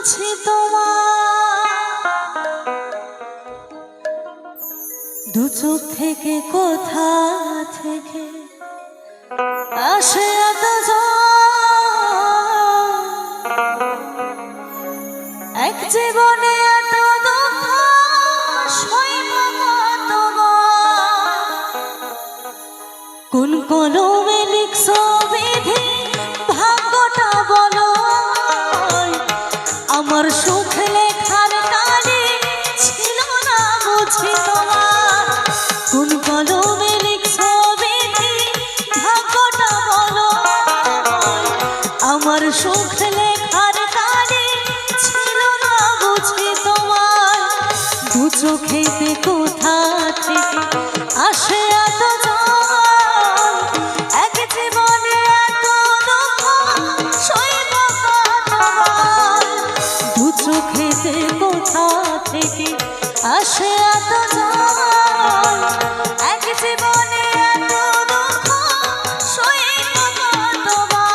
বুঝি তোমার দু চোখ থেকে কোথা থেকে আসে এত এক জীবনে এত দুঃখ সইব তোমার কোন কলমে লিখছো বিধি ভাগ্যটা বলো আমার সুখ লেখার কালে ছিল না বুঝি তোমার কোন কলমে লিখছো বিধি ভাগ্যটা বলো আমার সুখ লেখার কালে ছিল না বুঝি তোমার দু চোখেতে কোথা থেকে আসে এত এক জীবনে এত দুঃখ সইব তোমার দু চোখেতে কোথা থেকে আসে এত এক জীবনে এত দুঃখ সইব তোমার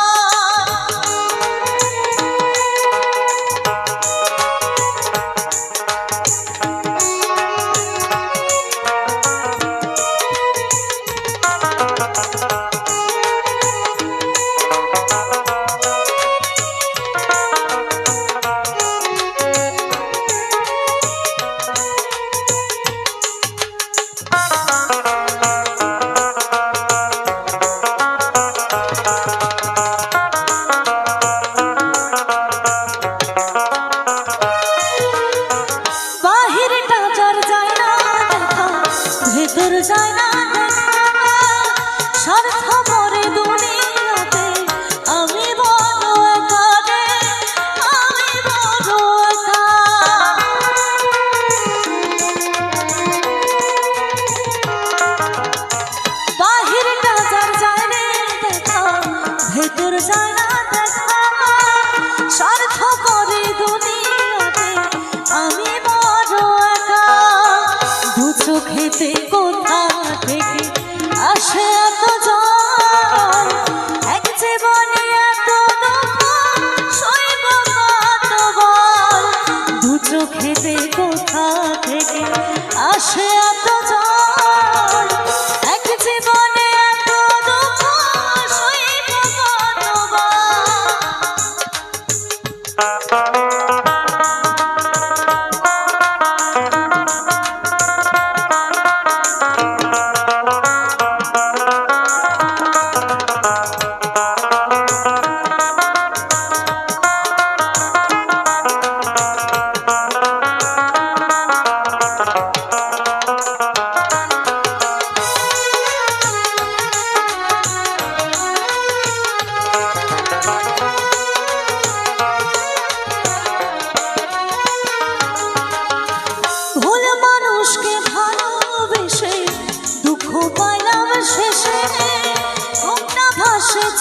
ভেতর যায় না স্বার্থ পরে দুনিয়াতে আমি বড় একা রে আমি বড় একা বাহিরটা যার যায় রে দেখা ভেতর যায় না দেখা স্বার্থ পরে দুনিয়াতে আমি বড় একা দু চোখেতে কোথা থেকে আসে এত জল এক জীবনে এত দুঃখ সইব কতবার দু চোখেতে কোথা থেকে আসে এত জল এক জীবনে এত দুঃখ সইব কতবার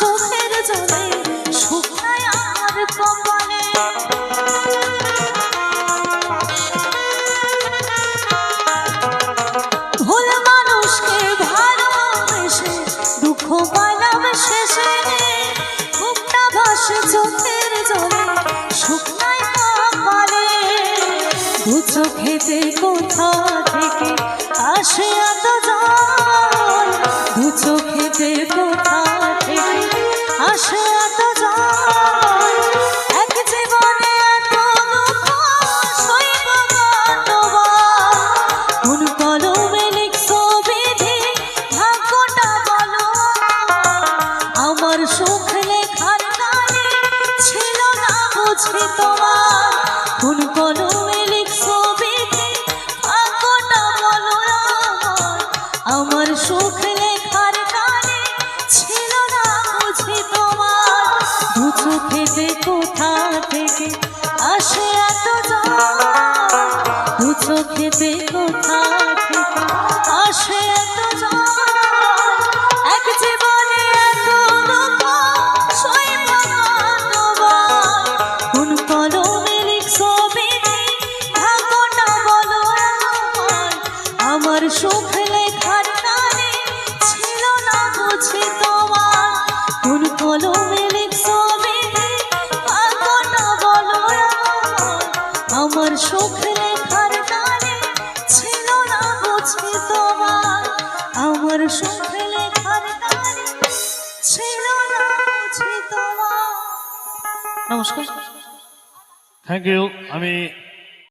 চোখের জলে শুকনায় আমার কপালে ভুল মানুষকে ভালোবেসে দুঃখ পাইলাম শেষে মুখটা ভাসে চোখের জলে শুকনায় কপালে দু চোখেতে কোথা থেকে আসে এত জল দু চোখেতে কোথা থেকে আসে এত জল এক জীবনে এত দুঃখ সইব কতবার কোন কলমে লিখছো বিধি ভাগ্যটা বলো আমার সুখ লেখার কালে ছিল না বুঝি তোমার কোন কলমে লিখছো বিধি ভাগ্যটা বলো আমার সুখ লেখার কালে ছিল না বুঝি তোমার দু চোখেতে কোথা থেকে আসে এত দু চোখেতে কোথা থেকে আসে এত এক জীবনে এত দুঃখ সইব কতবার কোন কলমে লিখছো বিধি সুখ লেখার কালে ছিল না বুঝি তোমার, আমার সুখ লেখার কালে ছিল না বুঝি তোমার। নমস্কার। Thank you. আমি